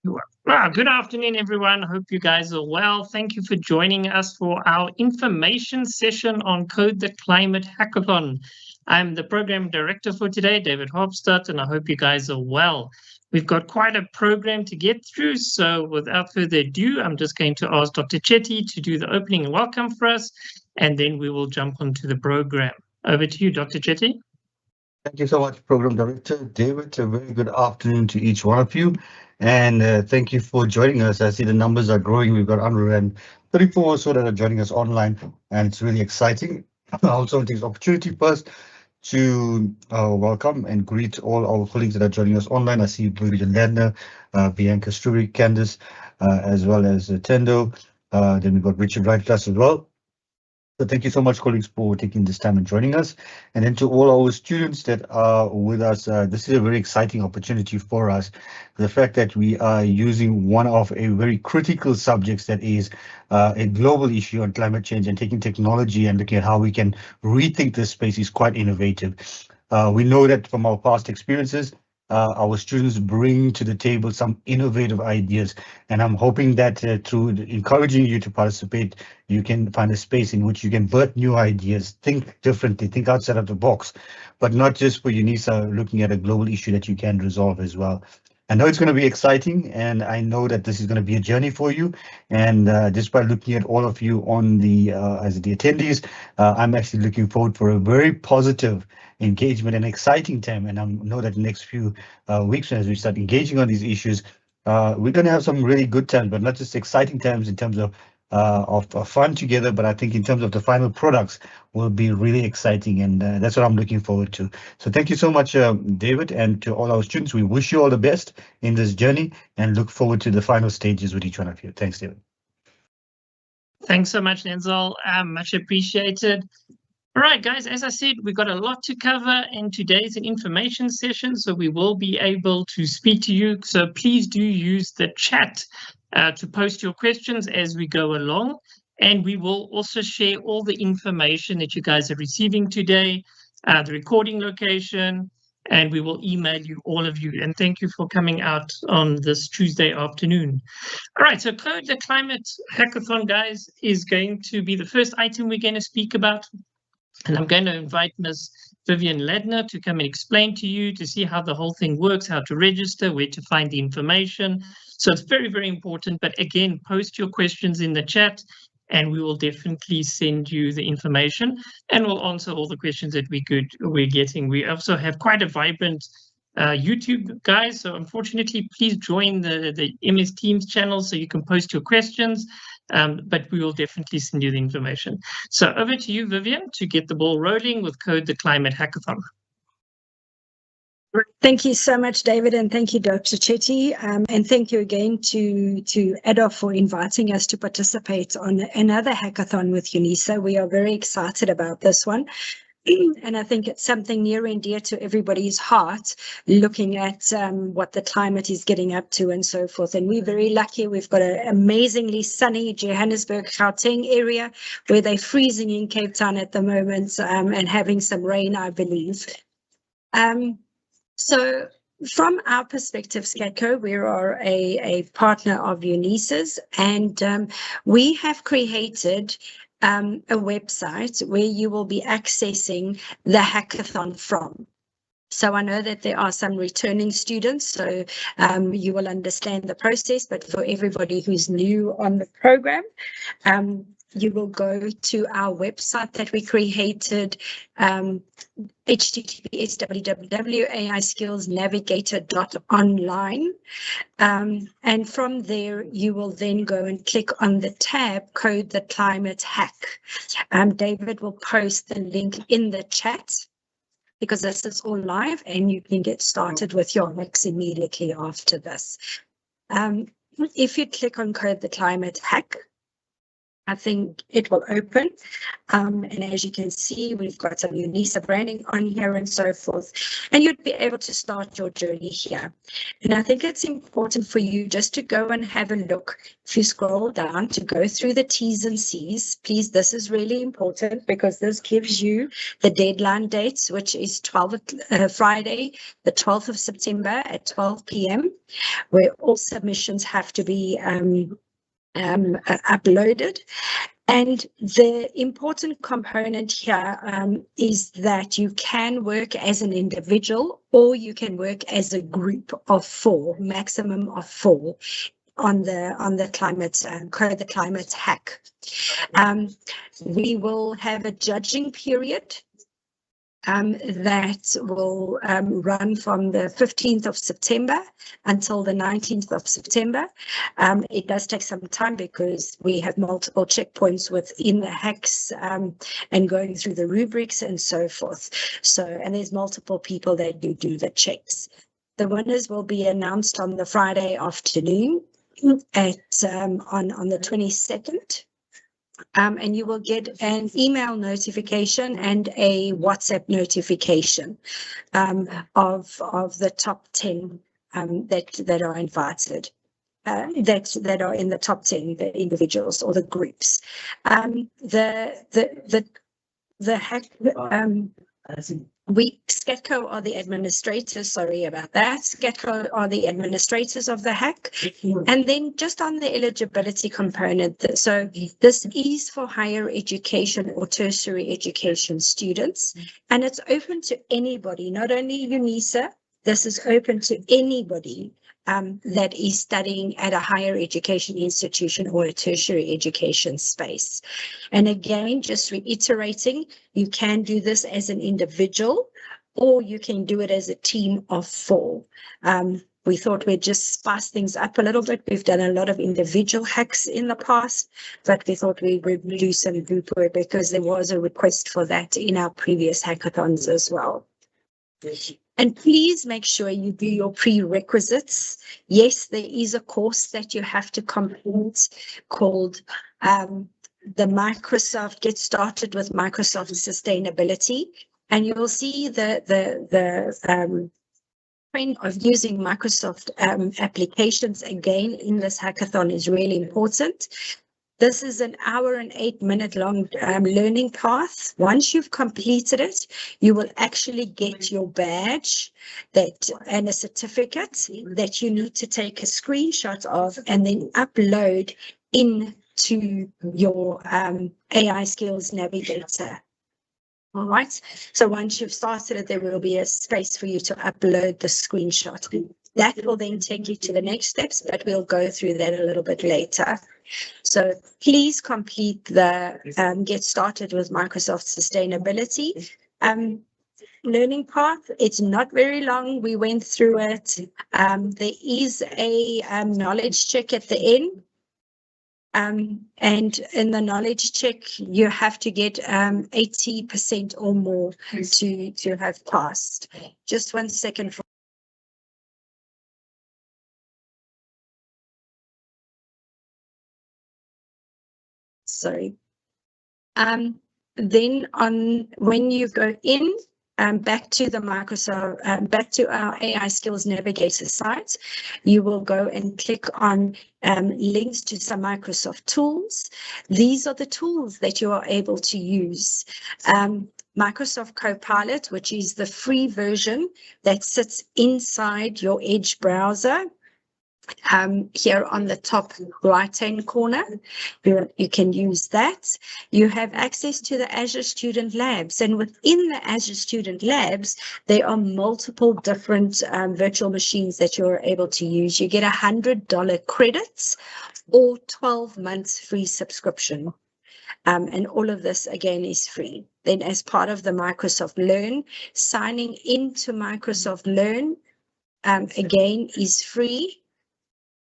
Good afternoon, everyone. Hope you guys are well. Thank you for joining us for our information session on Code the Climate Hackathon. I'm the program director for today, David Hofstadt, and I hope you guys are well. We've got quite a program to get through, so without further ado, I'm just going to ask Dr. Chetty to do the opening and welcome for us, and then we will jump onto the program. Over to you, Dr. Chetty. Thank you so much, Program Director David. A very good afternoon to each one of you. And thank you for joining us. I see the numbers are growing. We've got 134 or so that are joining us online, and it's really exciting. I also take this opportunity first to welcome and greet all our colleagues that are joining us online. I see Vivian Ledner, Bianca Strury, Candice, as well as Tendo. Then we've got Richard Wright class as well. So thank you so much, colleagues, for taking this time and joining us. And then to all our students that are with us, this is a very exciting opportunity for us. The fact that we are using one of a very critical subjects that is a global issue on climate change and taking technology and looking at how we can rethink this space is quite innovative. We know that from our past experiences, our students bring to the table some innovative ideas, and I'm hoping that through encouraging you to participate, you can find a space in which you can birth new ideas, think differently, think outside of the box, but not just for UNISA, looking at a global issue that you can resolve as well. I know it's going to be exciting, and I know that this is going to be a journey for you. And just by looking at all of you on the as the attendees, I'm actually looking forward for a very positive engagement and exciting time. And I know that the next few weeks, as we start engaging on these issues, we're going to have some really good times, but not just exciting times in terms of fun together, but I think in terms of the final products will be really exciting, and that's what I'm looking forward to. So thank you so much, David, and to all our students. We wish you all the best in this journey and look forward to the final stages with each one of you. Thanks, David. Thanks so much, Nenzal. Much appreciated. All right, guys, as I said, we've got a lot to cover, and today's an information session, so we will be able to speak to you. So please do use the chat to post your questions as we go along. And we will also share all the information that you guys are receiving today, the recording location, and we will email you, all of you. And thank you for coming out on this Tuesday afternoon. All right, so Code the Climate Hackathon, guys, is going to be the first item we're going to speak about. And I'm going to invite Ms. Vivian Ledner to come and explain to you to see how the whole thing works, how to register, where to find the information. So it's very, very important. But again, post your questions in the chat and we will definitely send you the information and we'll answer all the questions that we're getting. We also have quite a vibrant YouTube, guys. So unfortunately, please join the MS Teams channel so you can post your questions. But we will definitely send you the information. So over to you, Vivian, to get the ball rolling with Code the Climate Hackathon. Thank you so much, David, and thank you, Dr. Chetty, and thank you again to Adolf for inviting us to participate on another hackathon with UNISA. We are very excited about this one. And I think it's something near and dear to everybody's heart, looking at what the climate is getting up to and so forth. And we're very lucky. We've got an amazingly sunny Johannesburg, Gauteng area where they're freezing in Cape Town at the moment and having some rain, I believe. So from our perspective, SCATCO, we are a partner of UNISA's, and we have created a website where you will be accessing the hackathon from. So I know that there are some returning students, so you will understand the process, but for everybody who's new on the program, you will go to our website that we created, https://aiskillsnavigator.online. And from there, you will then go and click on the tab Code the Climate Hack. David will post the link in the chat because this is all live and you can get started with your hacks immediately after this. If you click on Code the Climate Hack, I think it will open. And as you can see, we've got some UNISA branding on here and so forth. And you'd be able to start your journey here. And I think it's important for you just to go and have a look. If you scroll down to go through the T's and C's, please, this is really important because this gives you the deadline dates, which is Friday, the 12th of September at 12 p.m., where all submissions have to be uploaded. And the important component here is that you can work as an individual or you can work as a group of 4, maximum of 4 on the climate code, the climate hack. We will have a judging period that will run from the 15th of September until the 19th of September. It does take some time because we have multiple checkpoints within the hacks and going through the rubrics and so forth. So, and there's multiple people that do the checks. The winners will be announced on the Friday afternoon at on the 22nd. And you will get an email notification and a WhatsApp notification of the top 10 that are invited, that are in the top 10, the individuals or the groups. The hack. SCATCO are the administrators, sorry about that. SCATCO are the administrators of the hack. And then just on the eligibility component, so this is for higher education or tertiary education students, and it's open to anybody, not only UNISA, this is open to anybody that is studying at a higher education institution or a tertiary education space. And again, just reiterating, you can do this as an individual or you can do it as a team of 4. We thought we'd just spice things up a little bit. We've done a lot of individual hacks in the past, but we thought we would do some group work because there was a request for that in our previous hackathons as well. And please make sure you do your prerequisites. Yes, there is a course that you have to complete called the Microsoft Get Started with Microsoft Sustainability. And you will see the trend of using Microsoft applications again in this hackathon is really important. This is an 1 hour and 8-minute long learning path. Once you've completed it, you will actually get your badge and a certificate that you need to take a screenshot of and then upload into your AI Skills Navigator. All right. So once you've started it, there will be a space for you to upload the screenshot. That will then take you to the next steps, but we'll go through that a little bit later. So please complete the Get Started with Microsoft Sustainability learning path. It's not very long. We went through it. There is a knowledge check at the end. And in the knowledge check, you have to get 80% or more to have passed. Just 1 second. Sorry. Then when you go in, back to the Microsoft, back to our AI Skills Navigator site, you will go and click on links to some Microsoft tools. These are the tools that you are able to use. Microsoft Copilot, which is the free version that sits inside your Edge browser. Here on the top right-hand corner, you can use that. You have access to the Azure Student Labs, and within the Azure Student Labs, there are multiple different virtual machines that you're able to use. You get $100 credits or 12 months free subscription. And all of this, again, is free. Then as part of the Microsoft Learn, signing into Microsoft Learn, again, is free.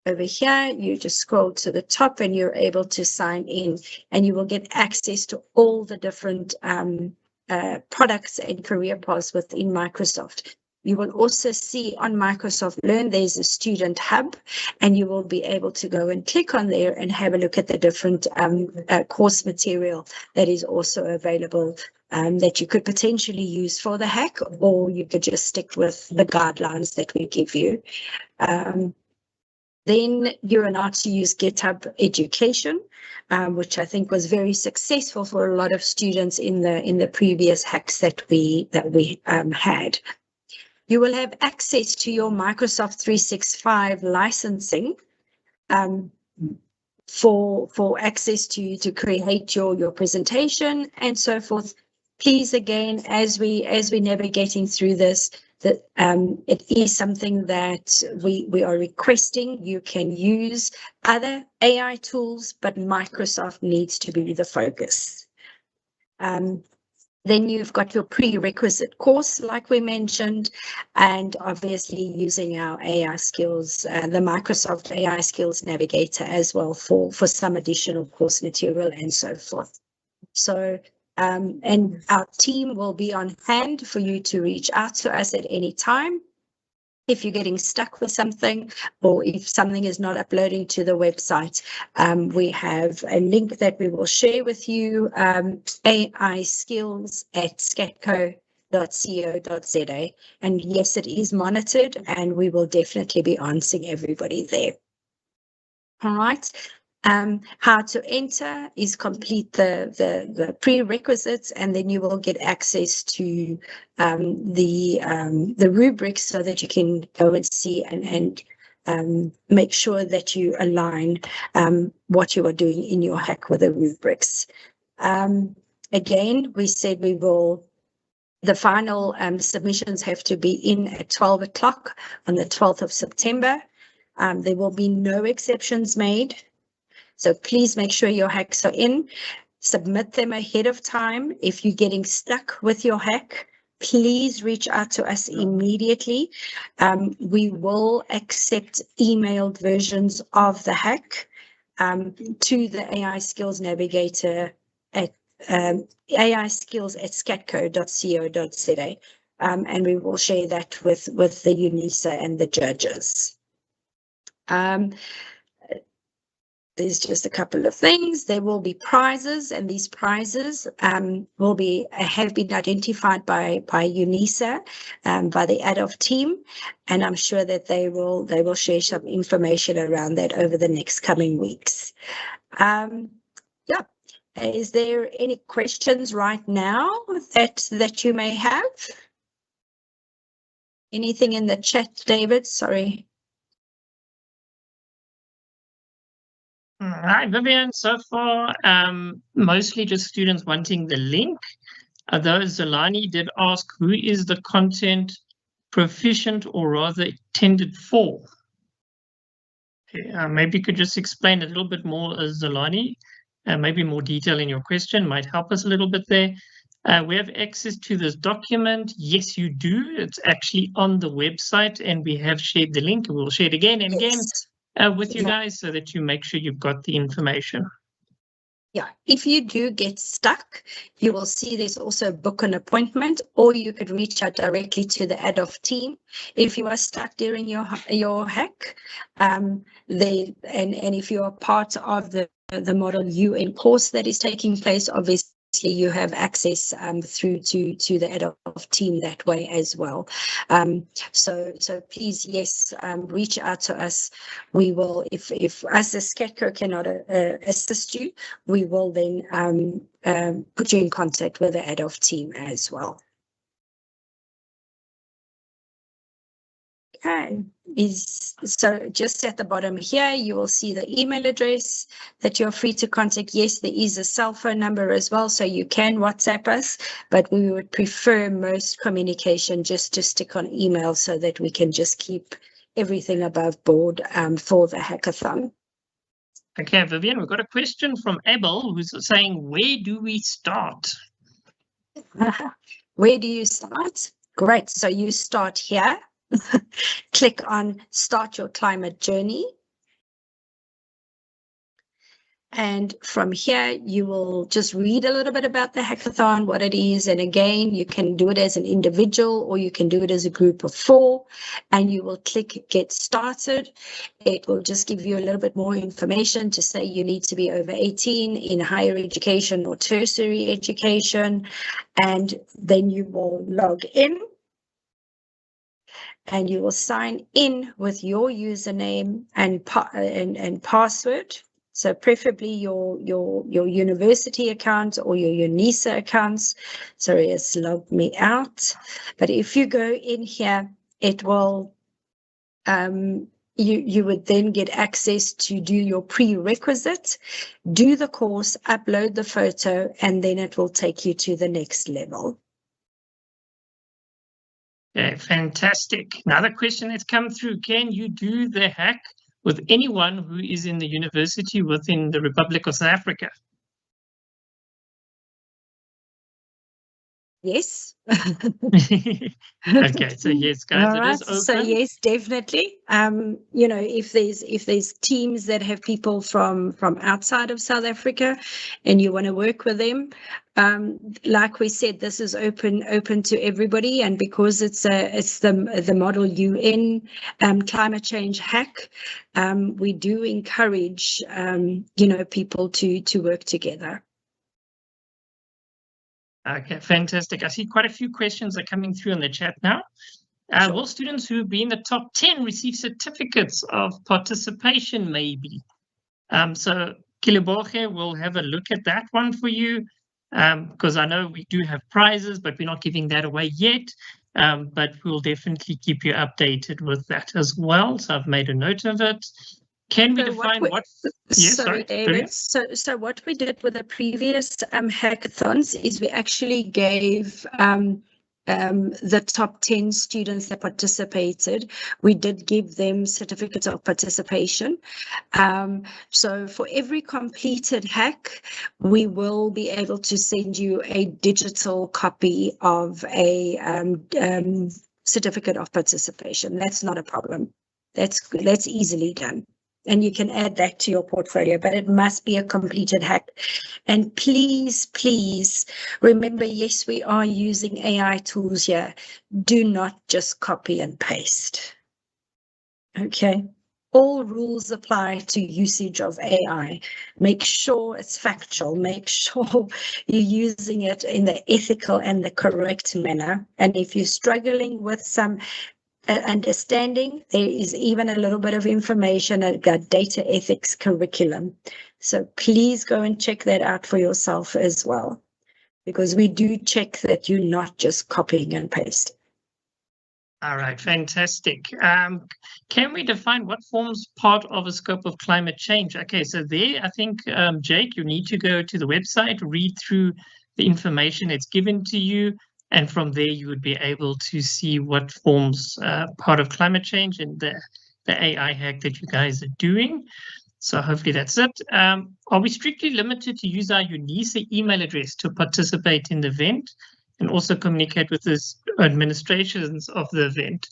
Over here, you just scroll to the top and you're able to sign in, and you will get access to all the different products and career paths within Microsoft. You will also see on Microsoft Learn, there's a student hub, and you will be able to go and click on there and have a look at the different course material that is also available that you could potentially use for the hack, or you could just stick with the guidelines that we give you. Then you are not to use GitHub Education, which I think was very successful for a lot of students in the previous hacks that we had. You will have access to your Microsoft 365 licensing for access to create your presentation and so forth. Please, again, as we're navigating through this, that it is something that we are requesting. You can use other AI tools, but Microsoft needs to be the focus. Then you've got your prerequisite course, like we mentioned, and obviously using our AI skills, the Microsoft AI Skills Navigator as well for some additional course material and so forth. So, and our team will be on hand for you to reach out to us at any time. If you're getting stuck with something, or if something is not uploading to the website, we have a link that we will share with you, AI skills at scatco.co.za. And yes, it is monitored, and we will definitely be answering everybody there. All right. How to enter is complete the prerequisites, and then you will get access to the rubrics so that you can go and see and make sure that you align what you are doing in your hack with the rubrics. Again, we said the final submissions have to be in at 12 o'clock on the 12th of September. There will be no exceptions made. So please make sure your hacks are in. Submit them ahead of time. If you're getting stuck with your hack, please reach out to us immediately. We will accept emailed versions of the hack to the AI Skills Navigator at AI Skills at scatco.co.za, and we will share that with the UNISA and the judges. There's just a couple of things. There will be prizes, and these prizes have been identified by UNISA, by the ADOF team, and I'm sure that they will share some information around that over the next coming weeks. Yeah. Is there any questions right now that you may have? Anything in the chat, David? Sorry. Hi, Vivian. So far, mostly just students wanting the link. Although Zolani did ask, who is the content proficient or rather intended for? Okay, maybe you could just explain a little bit more, Zolani. Maybe more detail in your question might help us a little bit there. We have access to this document. Yes, you do. It's actually on the website, and we have shared the link. We'll share it again and again with you guys so that you make sure you've got the information. Yeah, if you do get stuck, you will see there's also book an appointment, or you could reach out directly to the ADOF team. If you are stuck during your hack, and if you are part of the Model UN course that is taking place, obviously you have access through to the ADOF team that way as well. So please, yes, reach out to us. We will, if us as SCATCO cannot assist you, we will then put you in contact with the ADOF team as well. Okay, so just at the bottom here, you will see the email address that you're free to contact. Yes, there is a cell phone number as well, so you can WhatsApp us, but we would prefer most communication just to stick on email so that we can just keep everything above board for the hackathon. Okay, Vivian, we've got a question from Abel who's saying, where do we start? Where do you start? Great, so you start here. Click on Start Your Climate Journey. And from here, you will just read a little bit about the hackathon, what it is. And again, you can do it as an individual or you can do it as a group of 4, and you will click Get Started. It will just give you a little bit more information to say you need to be over 18 in higher education or tertiary education. And then you will log in. And you will sign in with your username and password. So preferably your university account or your UNISA accounts. Sorry, it's logged me out. But if you go in here, it will, you would then get access to do your prerequisite, do the course, upload the photo, and then it will take you to the next level. Okay, fantastic. Another question that's come through, can you do the hack with anyone who is in the university within the Republic of South Africa? Yes. Okay, so yes, guys, it is open. So yes, definitely. You know, if there's teams that have people from outside of South Africa, and you want to work with them, like we said, this is open to everybody, and because it's the Model UN climate change hack, we do encourage you know, people to work together. Okay, fantastic. I see quite a few questions are coming through in the chat now. Sure. Will students who be in the top 10 receive certificates of participation maybe? So Kileborge will have a look at that one for you, because I know we do have prizes, but we're not giving that away yet. But we'll definitely keep you updated with that as well. So I've made a note of it. Can we define what? Yes, sorry, David. So what we did with the previous hackathons is we actually gave the top 10 students that participated, we did give them certificates of participation. So for every completed hack, we will be able to send you a digital copy of a certificate of participation. That's not a problem. That's easily done. And you can add that to your portfolio, but it must be a completed hack. And please, please remember, yes, we are using AI tools here. Do not just copy and paste. Okay. All rules apply to usage of AI. Make sure it's factual. Make sure you're using it in the ethical and the correct manner. And if you're struggling with some understanding, there is even a little bit of information about data ethics curriculum. So please go and check that out for yourself as well, because we do check that you're not just copying and pasting. All right, fantastic. Can we define what forms part of a scope of climate change? Okay, so there, I think, Jake, you need to go to the website, read through the information that's given to you, and from there you would be able to see what forms part of climate change and the AI hack that you guys are doing. So hopefully that's it. Are we strictly limited to use our UNISA email address to participate in the event and also communicate with the administrations of the event?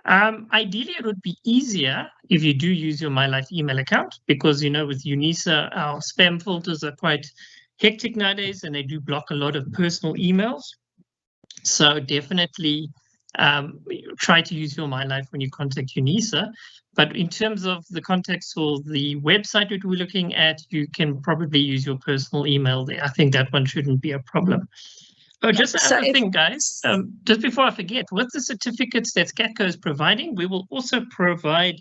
Ideally, it would be easier if you do use your MyLife email account, because, you know, with UNISA, our spam filters are quite hectic nowadays and they do block a lot of personal emails. So definitely try to use your MyLife when you contact UNISA. But in terms of the context for the website that we're looking at, you can probably use your personal email there. I think that one shouldn't be a problem. Oh, just another thing, guys, just before I forget, with the certificates that SCATCO is providing, we will also provide,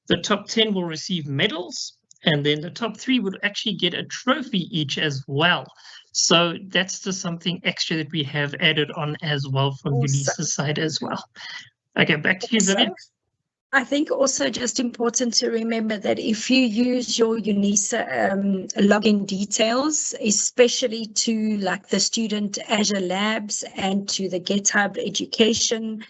the top 10 will receive medals, and then the top 3 would actually get a trophy each as well. So that's just something extra that we have added on as well from UNISA's side as well. Okay, back to you, Vivian. I think also just important to remember that if you use your UNISA login details, especially to like the student Azure Labs and to the GitHub education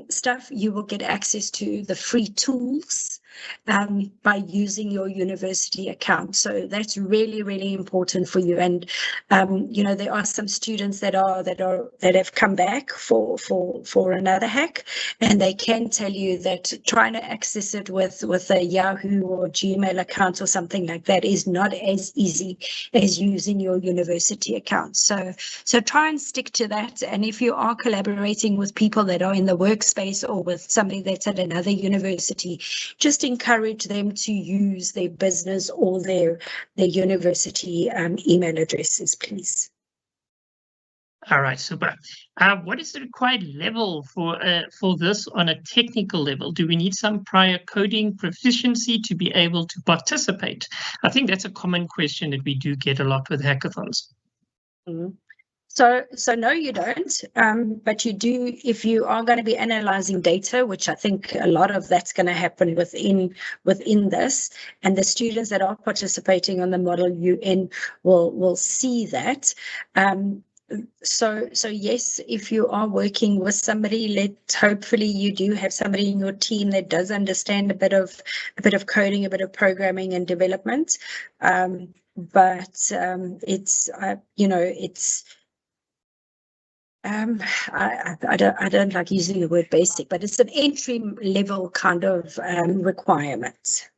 stuff, you will get access to the free tools by using your university account. So that's really, really important for you. And you know, there are some students that have come back for another hack, and they can tell you that trying to access it with a Yahoo or Gmail account or something like that is not as easy as using your university account. So try and stick to that. And if you are collaborating with people that are in the workspace or with somebody that's at another university, just encourage them to use their business or their university email addresses, please. All right, super. What is the required level for this on a technical level? Do we need some prior coding proficiency to be able to participate? I think that's a common question that we do get a lot with hackathons. Mm-hmm. So no, you don't, but you do if you are going to be analyzing data, which I think a lot of that's going to happen within this, and the students that are participating on the Model UN will see that. So yes, if you are working with somebody, hopefully you do have somebody in your team that does understand a bit of coding, a bit of programming and development. But it's you know, it's I don't like using the word basic, but it's an entry level kind of requirement.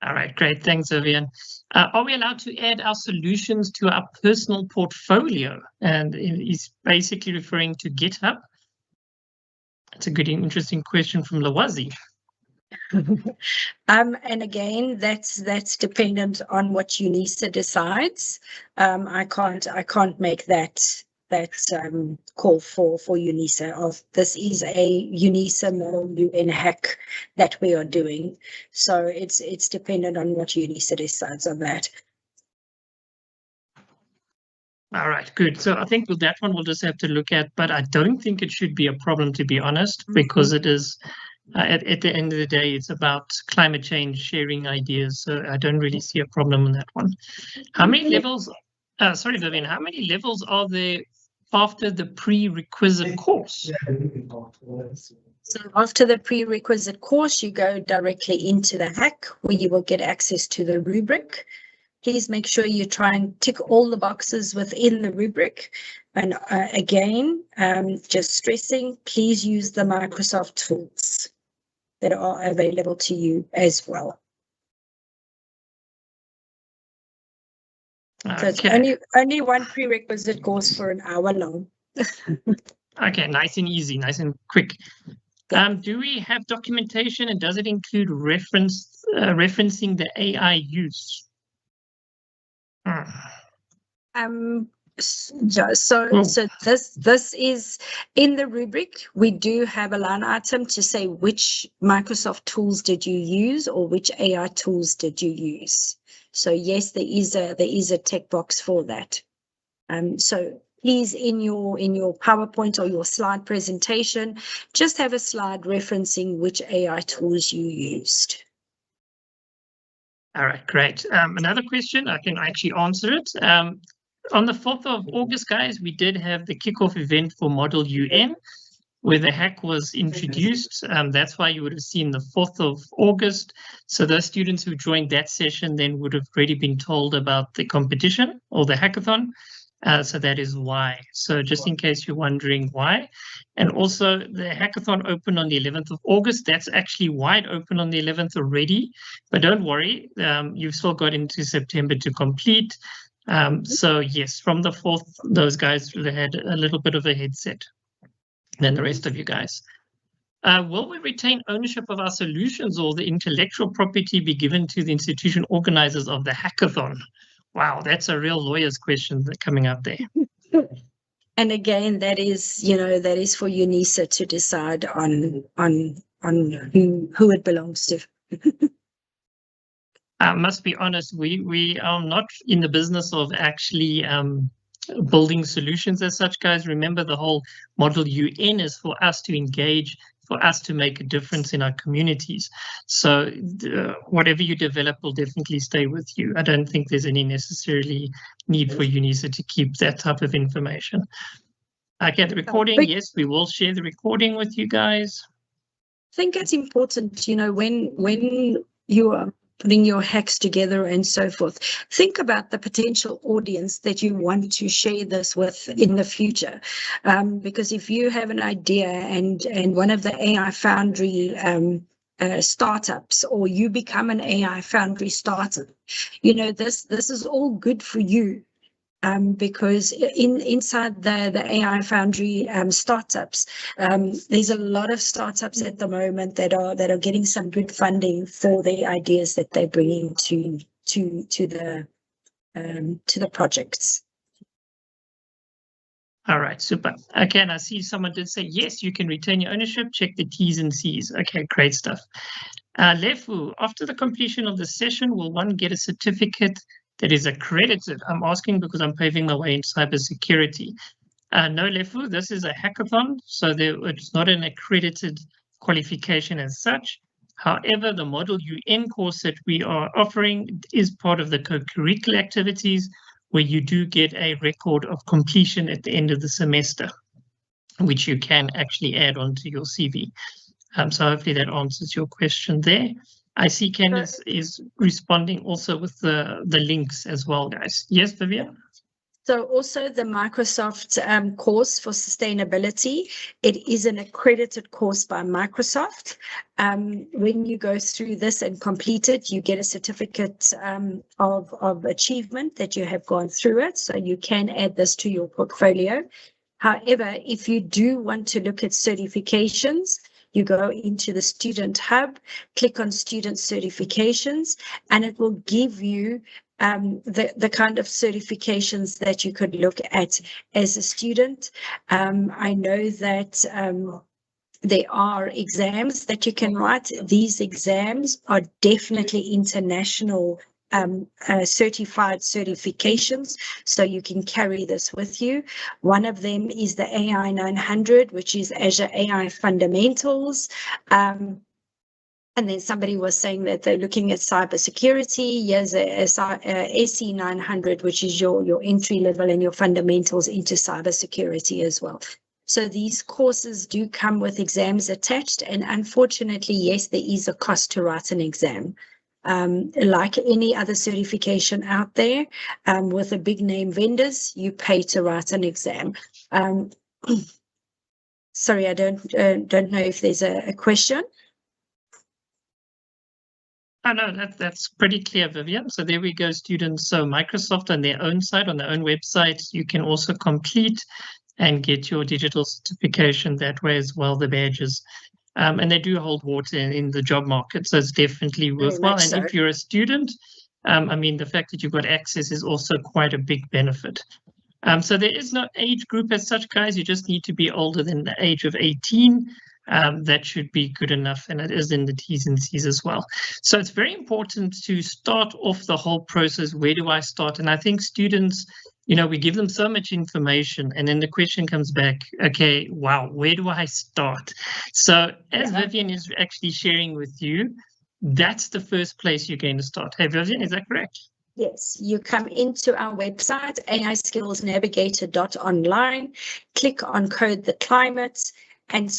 All right, great. Thanks, Vivian. Are we allowed to add our solutions to our personal portfolio? And he's basically referring to GitHub. That's a good and interesting question from Lawazi. And again, that's dependent on what UNISA decides. I can't make that call for UNISA. This is a UNISA Model UN hack that we are doing, so it's dependent on what UNISA decides on that. All right, good. So I think with that one we'll just have to look at, but I don't think it should be a problem, to be honest, because it is at the end of the day it's about climate change, sharing ideas. So I don't really see a problem in that one. How many levels? Sorry, Vivian. How many levels are there after the prerequisite course? So after the prerequisite course, you go directly into the hack where you will get access to the rubric. Please make sure you try and tick all the boxes within the rubric. And again, just stressing, please use the Microsoft tools that are available to you as well. So it's only one prerequisite course for an hour long. Okay, nice and easy, nice and quick. Yeah. Do we have documentation, and does it include referencing the AI use? So this is in the rubric. We do have a line item to say which Microsoft tools did you use or which AI tools did you use. So yes, there is a tick box for that. So please, in your PowerPoint or your slide presentation, just have a slide referencing which AI tools you used. All right, great. Another question, I can actually answer it. On the 4th of August, guys, we did have the kickoff event for Model UN, where the hack was introduced. That's why you would have seen the 4th of August. So those students who joined that session then would have already been told about the competition or the hackathon. So that is why. So just in case you're wondering why. And also the hackathon opened on the 11th of August. That's actually wide open on the 11th already. But don't worry, you've still got into September to complete. So yes, from the 4th, those guys had a little bit of a headset than the rest of you guys. Will we retain ownership of our solutions, or the intellectual property be given to the institution organizers of the hackathon? Wow, that's a real lawyer's question coming up there. And again, that is for UNISA to decide on who it belongs to. I must be honest, we are not in the business of actually building solutions as such, guys. Remember, the whole Model UN is for us to engage, for us to make a difference in our communities. So whatever you develop will definitely stay with you. I don't think there's any necessarily need for UNISA to keep that type of information. Okay, the recording, yes, we will share the recording with you guys. think it's important, when you are putting your hacks together and so forth, think about the potential audience that you want to share this with in the future. Because if you have an idea and one of the AI Foundry startups, or you become an AI Foundry startup, this is all good for you. Because inside the AI Foundry startups, there's a lot of startups at the moment that are getting some good funding for the ideas that they're bringing to the projects. All right, super. Okay, and I see someone did say, yes, you can retain your ownership. Check the T's and C's. Okay, great stuff. Lefu, after the completion of the session, will one get a certificate that is accredited? I'm asking because I'm paving my way in cybersecurity. No, Lefu, this is a hackathon, so it's not an accredited qualification as such. However, the Model UN course that we are offering is part of the co-curricular activities, where you do get a record of completion at the end of the semester, which you can actually add onto your CV. So hopefully that answers your question there. I see Candice is responding also with the links as well, guys. Yes, Vivian? So also the Microsoft course for sustainability, it is an accredited course by Microsoft. When you go through this and complete it, you get a certificate of achievement that you have gone through it. So you can add this to your portfolio. However, if you do want to look at certifications, you go into the Student Hub, click on Student Certifications, and it will give you the kind of certifications that you could look at as a student. I know that there are exams that you can write. These exams are definitely international certified certifications, so you can carry this with you. One of them is the AI 900, which is Azure AI Fundamentals. And then somebody was saying that they're looking at cybersecurity. Here's a SE 900, which is your entry level and your fundamentals into cybersecurity as well. So these courses do come with exams attached. And unfortunately, yes, there is a cost to write an exam. Like any other certification out there, with the big name vendors, you pay to write an exam. Sorry, I don't know if there's a question. Oh, no, that's pretty clear, Vivian. So there we go, students. So Microsoft on their own site, on their own website, you can also complete and get your digital certification that way as well, the badges. And they do hold water in the job market, so it's definitely worthwhile. And if you're a student, I mean, the fact that you've got access is also quite a big benefit. So there is no age group as such, guys. You just need to be older than the age of 18. That should be good enough, and it is in the T's and C's as well. So it's very important to start off the whole process. Where do I start? And I think students, we give them so much information, and then the question comes back, okay, wow, where do I start? So as Vivian is actually sharing with you, that's the first place you're going to start. Hey, Vivian, is that correct? Yes, you come into our website, aiskillsnavigator.online, click on Code the Climate, and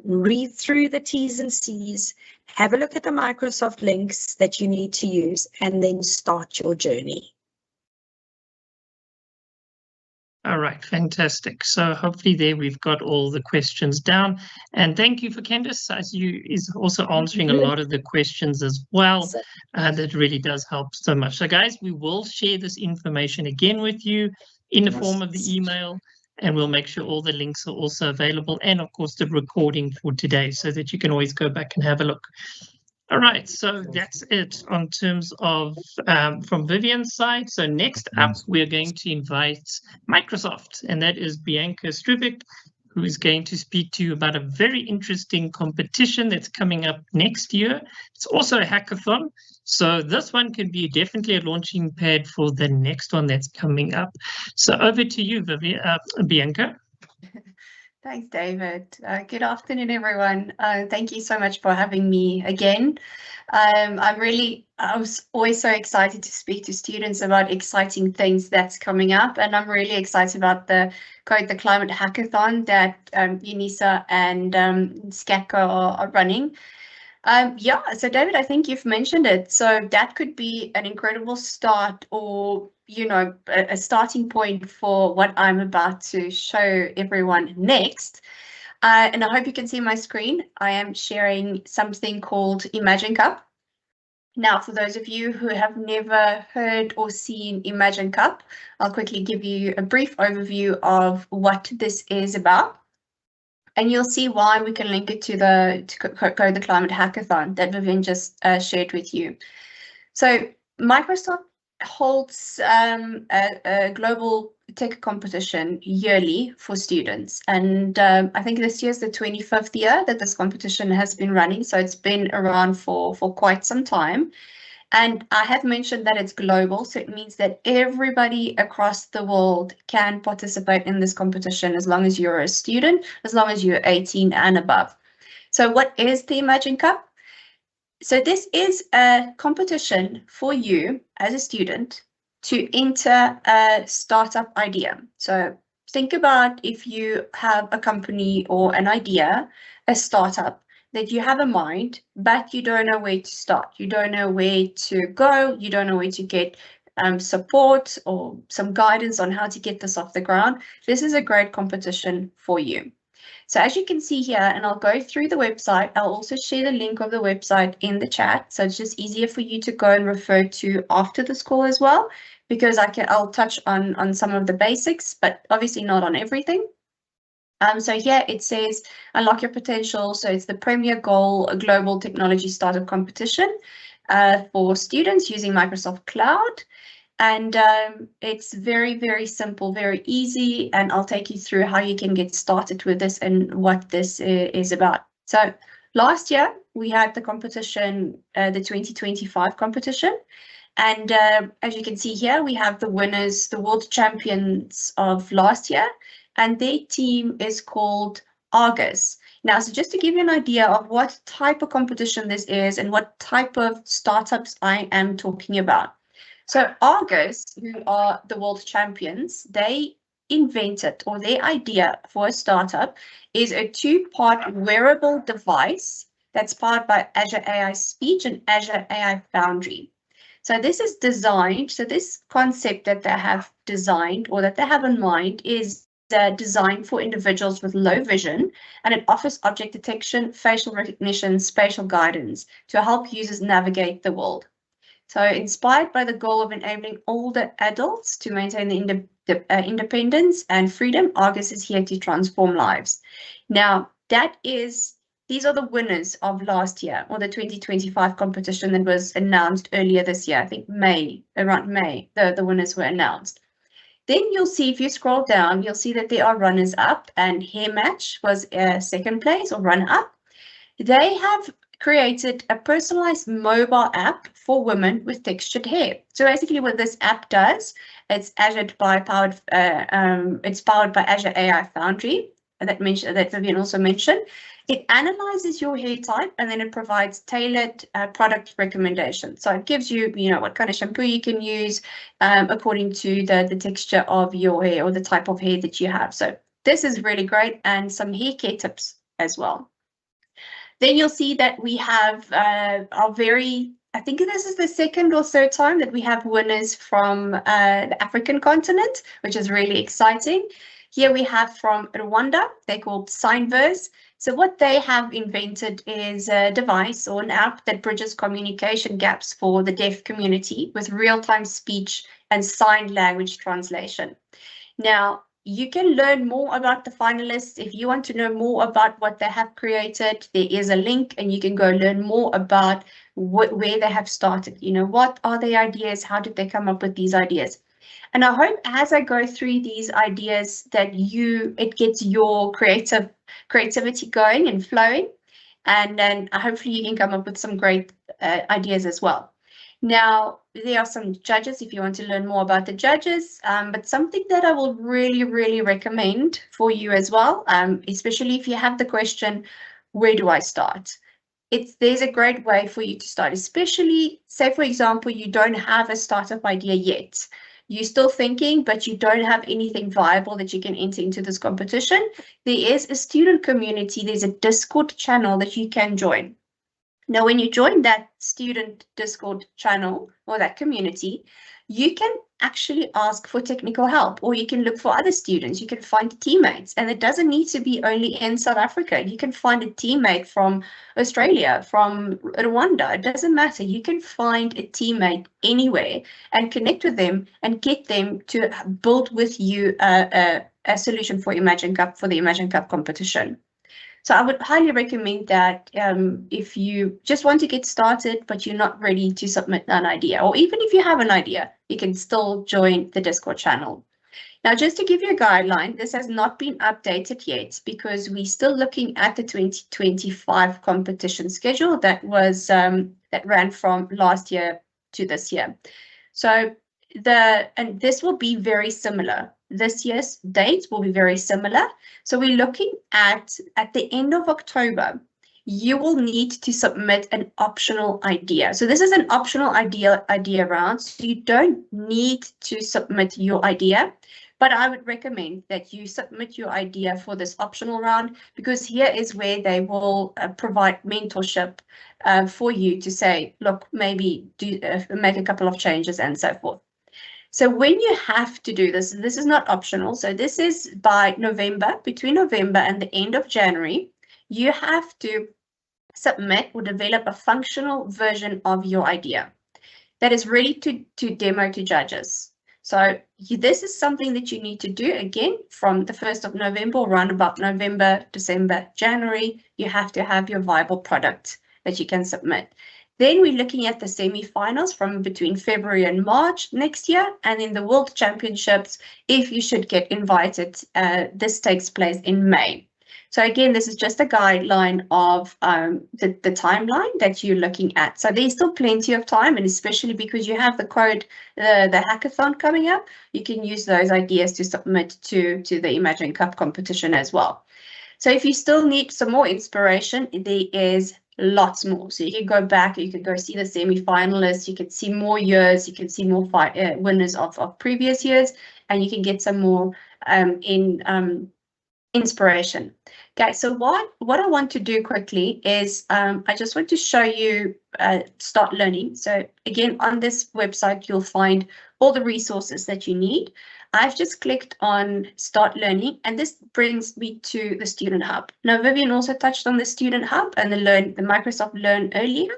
read through the T's and C's, have a look at the Microsoft links that you need to use, and then start your journey. All right, fantastic. So hopefully there we've got all the questions down. And thank you for Candice, as you is also answering a lot of the questions as well. That really does help so much. So guys, we will share this information again with you in the form of the email, and we'll make sure all the links are also available, and of course the recording for today, so that you can always go back and have a look. All right, so that's it on terms of from Vivian's side. So next up, we're going to invite Microsoft, and that is Bianca Strivik, who is going to speak to you about a very interesting competition that's coming up next year. It's also a hackathon. So this one could be definitely a launching pad for the next one that's coming up. So over to you, Bianca. Thanks, David. Good afternoon, everyone. Thank you so much for having me again. I was always so excited to speak to students about exciting things that's coming up, and I'm really excited about the Code the Climate Hackathon that UNISA and SCATCO are running. Yeah, so David, I think you've mentioned it. So that could be an incredible start, or a starting point for what I'm about to show everyone next. And I hope you can see my screen. I am sharing something called Imagine Cup. Now, for those of you who have never heard or seen Imagine Cup, I'll quickly give you a brief overview of what this is about. And you'll see why we can link it to Code the Climate Hackathon that Vivian just shared with you. So Microsoft holds a global tech competition yearly for students. And I think this year is the 25th year that this competition has been running. So it's been around for quite some time. And I have mentioned that it's global, so it means that everybody across the world can participate in this competition as long as you're a student, as long as you're 18 and above. So what is the Imagine Cup? So this is a competition for you as a student to enter a startup idea. So think about if you have a company or an idea, a startup, that you have a mind, but you don't know where to start. You don't know where to go. You don't know where to get support or some guidance on how to get this off the ground. This is a great competition for you. So as you can see here, and I'll go through the website, I'll also share the link of the website in the chat. So it's just easier for you to go and refer to after this call as well, because I'll touch on some of the basics, but obviously not on everything. So here it says unlock your potential. So it's the Premier Goal Global Technology Startup Competition for students using Microsoft Cloud. And it's very, very simple, very easy. And I'll take you through how you can get started with this and what this is about. So last year we had the competition, the 2025 competition. And as you can see here, we have the winners, the world champions of last year. And their team is called Argus. Now, so just to give you an idea of what type of competition this is and what type of startups I am talking about. So Argus, who are the world champions, they invented, or their idea for a startup is a two-part wearable device that's powered by Azure AI Speech and Azure AI Foundry. So this is designed, so this concept that they have designed or that they have in mind is designed for individuals with low vision, and it offers object detection, facial recognition, spatial guidance to help users navigate the world. So inspired by the goal of enabling older adults to maintain the independence and freedom, Argus is here to transform lives. Now, these are the winners of last year, or the 2025 competition that was announced earlier this year. I think around May, the winners were announced. Then you'll see, if you scroll down, you'll see that there are runners up, and Hair Match was second place or runner up. They have created a personalized mobile app for women with textured hair. So basically what this app does, it's powered by Azure AI Foundry, that Vivian also mentioned. It analyzes your hair type, and then it provides tailored product recommendations. So it gives you, what kind of shampoo you can use according to the texture of your hair or the type of hair that you have. So this is really great, and some hair care tips as well. Then you'll see that we have I think this is the second or third time that we have winners from the African continent, which is really exciting. Here we have from Rwanda, they're called Signverse. So what they have invented is a device or an app that bridges communication gaps for the deaf community with real-time speech and sign language translation. Now, you can learn more about the finalists. If you want to know more about what they have created, there is a link, and you can go learn more about where they have started. What are their ideas? How did they come up with these ideas? And I hope as I go through these ideas that it gets your creativity going and flowing, and then hopefully you can come up with some great ideas as well. Now, there are some judges if you want to learn more about the judges, but something that I will really, really recommend for you as well, especially if you have the question, where do I start? there's a great way for you to start, especially, say, for example, you don't have a startup idea yet. You're still thinking, but you don't have anything viable that you can enter into this competition. There is a student community. There's a Discord channel that you can join. Now, when you join that student Discord channel or that community, you can actually ask for technical help, or you can look for other students. You can find teammates, and it doesn't need to be only in South Africa. You can find a teammate from Australia, from Rwanda. It doesn't matter. You can find a teammate anywhere and connect with them and get them to build with you a solution for Imagine Cup, for the Imagine Cup competition. So I would highly recommend that if you just want to get started, but you're not ready to submit an idea, or even if you have an idea, you can still join the Discord channel. Now, just to give you a guideline, this has not been updated yet because we're still looking at the 2025 competition schedule that was that ran from last year to this year. So and this will be very similar. This year's dates will be very similar. So we're looking at the end of October, you will need to submit an optional idea. So this is an optional idea round. So you don't need to submit your idea, but I would recommend that you submit your idea for this optional round, because here is where they will provide mentorship for you to say, look, maybe make a couple of changes and so forth. So when you have to do this, this is not optional. So this is by November, between November and the end of January, you have to submit or develop a functional version of your idea that is ready to demo to judges. So this is something that you need to do again from the 1st of November, around about November, December, January. You have to have your viable product that you can submit. Then we're looking at the semi-finals from between February and March next year, and in the World Championships, if you should get invited, this takes place in May. So again, this is just a guideline of the timeline that you're looking at. So there's still plenty of time, and especially because you have the code, the hackathon coming up, you can use those ideas to submit to the Imagine Cup competition as well. So if you still need some more inspiration, there is lots more. So you can go back, you can go see the semi-finalists, you can see more years, you can see more winners of previous years, and you can get some more inspiration. Okay, so what I want to do quickly is I just want to show you Start Learning. So again, on this website, you'll find all the resources that you need. I've just clicked on Start Learning, and this brings me to the Student Hub. Now, Vivian also touched on the Student Hub and the Microsoft Learn earlier.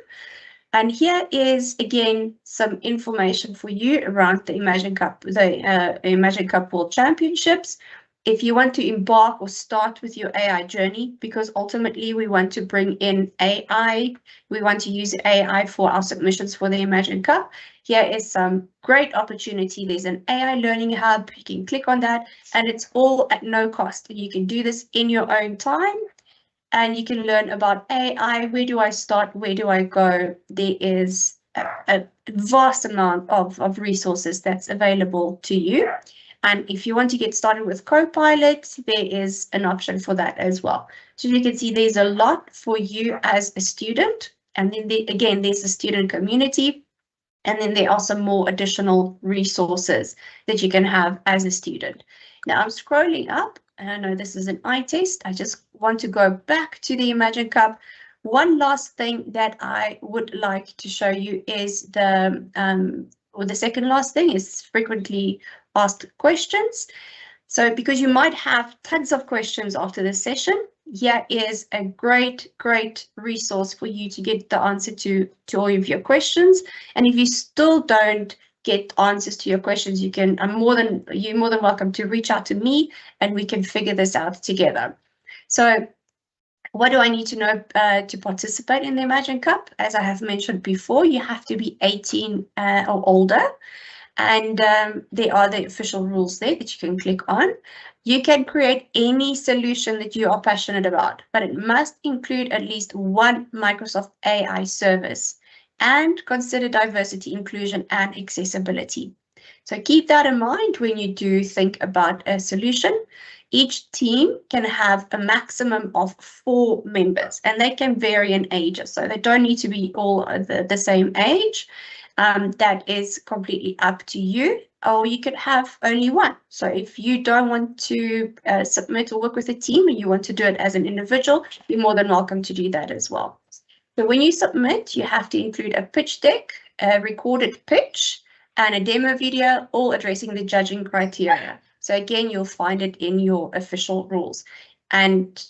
And here is, again, some information for you around the Imagine Cup, the Imagine Cup World Championships. If you want to embark or start with your AI journey, because ultimately we want to bring in AI, we want to use AI for our submissions for the Imagine Cup. Here is some great opportunity. There's an AI learning hub. You can click on that, and it's all at no cost. You can do this in your own time, and you can learn about AI. Where do I start? Where do I go? There is a vast amount of resources that's available to you. And if you want to get started with Copilot, there is an option for that as well. So you can see there's a lot for you as a student. And then again, there's a student community. And then there are some more additional resources that you can have as a student. Now I'm scrolling up, and I know this is an eye test. I just want to go back to the Imagine Cup. One last thing that I would like to show you is the second last thing is frequently asked questions. So because you might have tons of questions after this session, here is a great resource for you to get the answer to all of your questions. And if you still don't get answers to your questions, you're more than welcome to reach out to me, and we can figure this out together. So what do I need to know to participate in the Imagine Cup? As I have mentioned before, you have to be 18 or older. And there are the official rules there that you can click on. You can create any solution that you are passionate about, but it must include at least one Microsoft AI service and consider diversity, inclusion, and accessibility. So keep that in mind when you do think about a solution. Each team can have a maximum of 4 members, and they can vary in ages. So they don't need to be all the same age. That is completely up to you, or you could have only one. So if you don't want to submit or work with a team and you want to do it as an individual, you're more than welcome to do that as well. So when you submit, you have to include a pitch deck, a recorded pitch, and a demo video, all addressing the judging criteria. So again, you'll find it in your official rules. And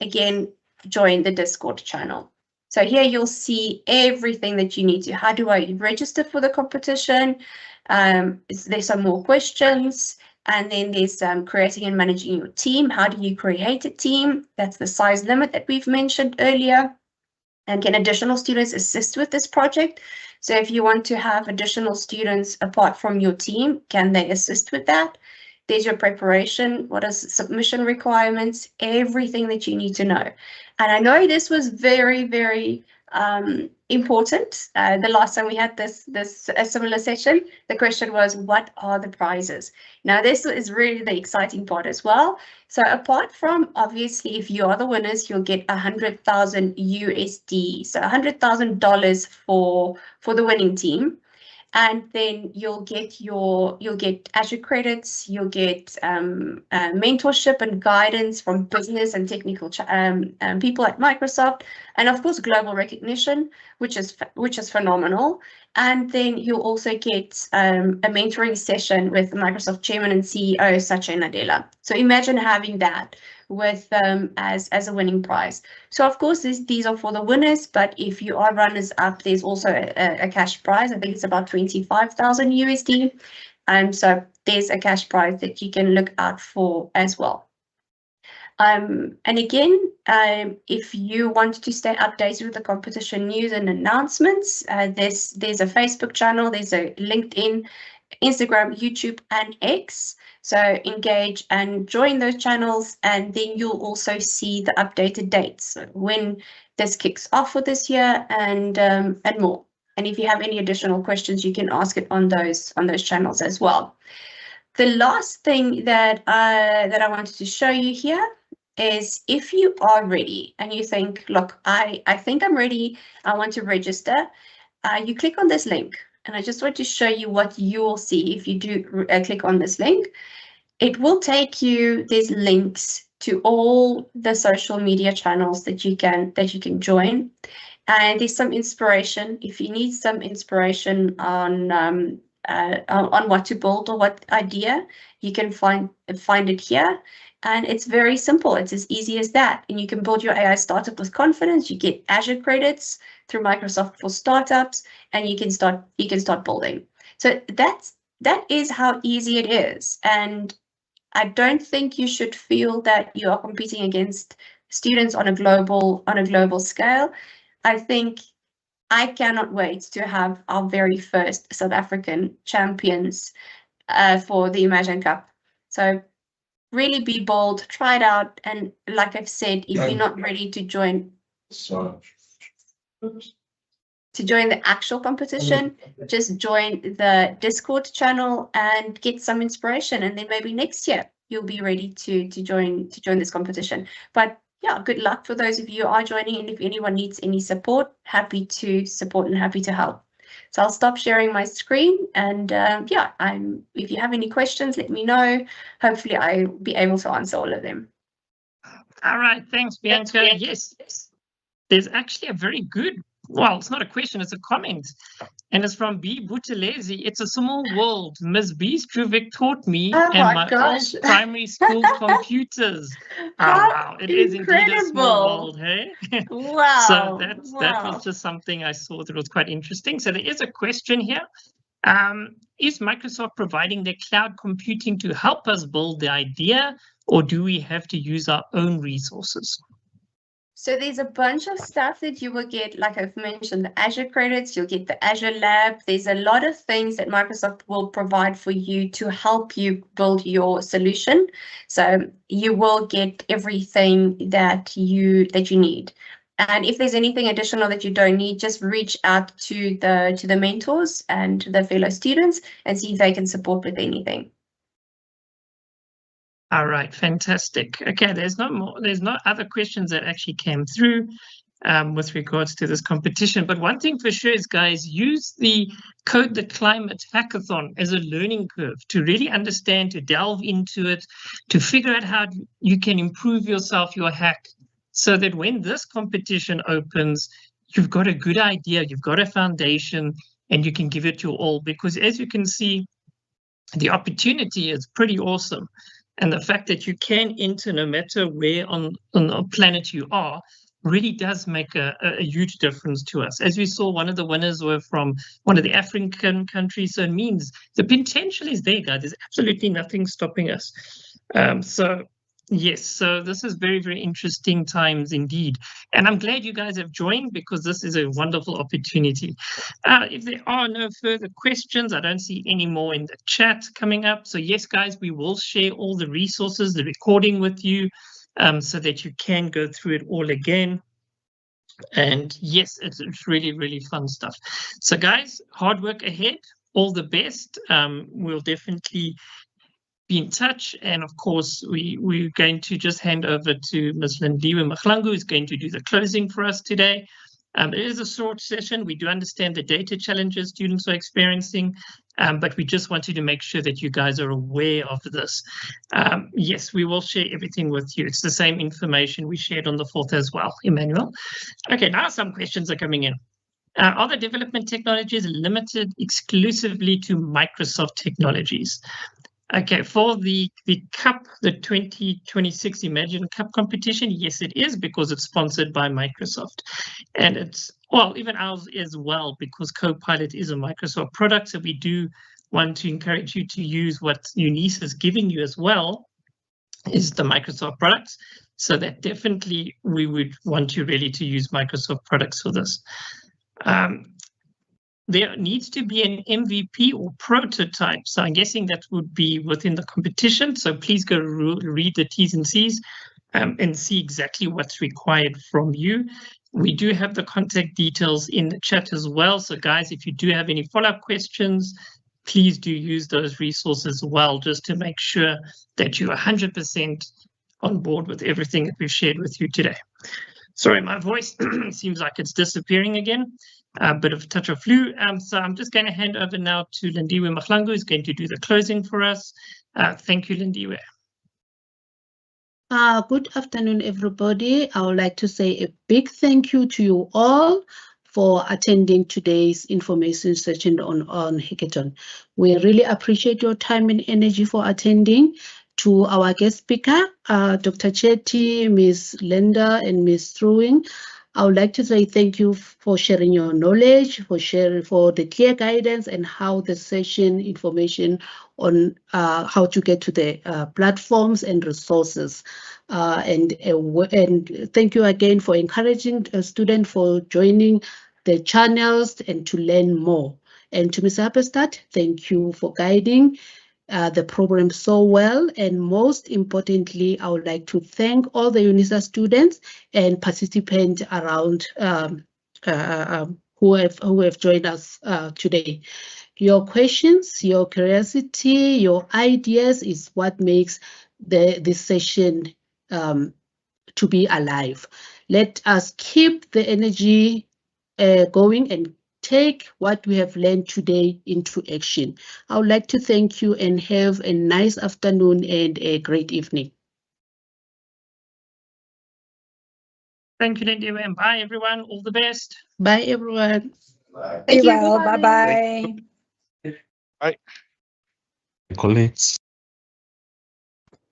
again, join the Discord channel. So here you'll see everything that you need to. How do I register for the competition? There's some more questions. And then there's creating and managing your team. How do you create a team? That's the size limit that we've mentioned earlier. And can additional students assist with this project? So if you want to have additional students apart from your team, can they assist with that? There's your preparation. What are submission requirements? Everything that you need to know. And I know this was very, very important. The last time we had a similar session, the question was, what are the prizes? Now, this is really the exciting part as well. So apart from, obviously, if you are the winners, you'll get 100,000 USD, so $100,000 for the winning team. And then you'll get Azure credits, you'll get mentorship and guidance from business and technical people at Microsoft, and of course global recognition, which is phenomenal. And then you'll also get a mentoring session with the Microsoft Chairman and CEO Satya Nadella. So imagine having that with as a winning prize. So of course these are for the winners, but if you are runners up, there's also a cash prize. I think it's about 25,000 USD. So there's a cash prize that you can look out for as well. And again, if you want to stay updated with the competition news and announcements, there's a Facebook channel, there's a LinkedIn, Instagram, YouTube, and X. So engage and join those channels, and then you'll also see the updated dates when this kicks off for this year and more. And if you have any additional questions, you can ask it on those channels as well. The last thing that I wanted to show you here is if you are ready and you think, look, I think I'm ready, I want to register, you click on this link. And I just want to show you what you will see if you do click on this link. It will take you, there's links to all the social media channels that you can join. And there's some inspiration. If you need some inspiration on what to build or what idea, you can find it here. And it's very simple. It's as easy as that. And you can build your AI startup with confidence. You get Azure credits through Microsoft for startups, and you can start building. So that is how easy it is. And I don't think you should feel that you are competing against students on a global scale. I think I cannot wait to have our very first South African champions for the Imagine Cup. So really be bold, try it out, and like I've said, if you're not ready to join the actual competition, just join the Discord channel and get some inspiration, and then maybe next year you'll be ready to join this competition. But yeah, good luck for those of you who are joining, and if anyone needs any support, happy to support and happy to help. So I'll stop sharing my screen, and yeah, if you have any questions, let me know. Hopefully I'll be able to answer all of them. All right, thanks, Bianca. Yes, there's actually a very good, well, it's not a question, it's a comment. And it's from B. Buthelezi. It's a small world. Ms. B's Kruvik taught me and my old primary school computers. Wow, it is indeed a small world, hey? Wow. So that was just something I saw that was quite interesting. So there is a question here. Is Microsoft providing their cloud computing to help us build the idea, or do we have to use our own resources? So there's a bunch of stuff that you will get, like I've mentioned, the Azure credits, you'll get the Azure Lab. There's a lot of things that Microsoft will provide for you to help you build your solution. So you will get everything that you need. And if there's anything additional that you don't need, just reach out to the mentors and the fellow students and see if they can support with anything. All right, fantastic. Okay, there's no other questions that actually came through with regards to this competition. But one thing for sure is, guys, use the Code the Climate Hackathon as a learning curve to really understand, to delve into it, to figure out how you can improve yourself, your hack, so that when this competition opens, you've got a good idea, you've got a foundation, and you can give it your all. Because as you can see, the opportunity is pretty awesome. And the fact that you can enter no matter where on the planet you are really does make a huge difference to us. As we saw, one of the winners were from one of the African countries. So it means the potential is there, guys. There's absolutely nothing stopping us. Yes, so this is very, very interesting times indeed. And I'm glad you guys have joined because this is a wonderful opportunity. If there are no further questions, I don't see any more in the chat coming up. So yes, guys, we will share all the resources, the recording with you, so that you can go through it all again. And yes, it's really, really fun stuff. So guys, hard work ahead. All the best. We'll definitely be in touch, and of course we're going to just hand over to Ms. Lindiwe Mahlangu, who's going to do the closing for us today. It is a short session. We do understand the data challenges students are experiencing, but we just wanted to make sure that you guys are aware of this. Yes, we will share everything with you. It's the same information we shared on the 4th as well, Emmanuel. Okay, now some questions are coming in. Are the development technologies limited exclusively to Microsoft technologies? Okay, for the Cup, the 2026 Imagine Cup competition, yes, it is, because it's sponsored by Microsoft. And it's, well, even ours as well, because Copilot is a Microsoft product. So we do want to encourage you to use what UNISA is giving you as well, is the Microsoft products. So that definitely we would want you really to use Microsoft products for this. There needs to be an MVP or prototype. So I'm guessing that would be within the competition. So please go read the T's and C's and see exactly what's required from you. We do have the contact details in the chat as well. So guys, if you do have any follow-up questions, please do use those resources as well, just to make sure that you're 100% on board with everything that we've shared with you today. Sorry, my voice seems like it's disappearing again. A bit of touch of flu. So I'm just going to hand over now to Lindiwe Mahlangu, who's going to do the closing for us. Thank you, Lindiwe. Good afternoon, everybody. I would like to say a big thank you to you all for attending today's information session on Hackathon. We really appreciate your time and energy for attending. To our guest speaker, Dr. Chetty, Ms. Linda, and Ms. Struwing, I would like to say thank you for sharing your knowledge, for the clear guidance and how the session information on how to get to the platforms and resources. And thank you again for encouraging a student for joining the channels and to learn more. And to Ms. Haberstadt, thank you for guiding the program so well, and most importantly, I would like to thank all the UNISA students and participants around who have joined us today. Your questions, your curiosity, your ideas is what makes this session to be alive. Let us keep the energy going and take what we have learned today into action. I would like to thank you and have a nice afternoon and a great evening. Thank you, Lindiwe, and bye, everyone. All the best. Bye, everyone. Bye. Thank you. Well, bye-bye. Bye. Colleagues.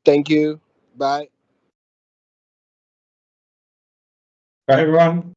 Thank you. Bye. Bye, everyone.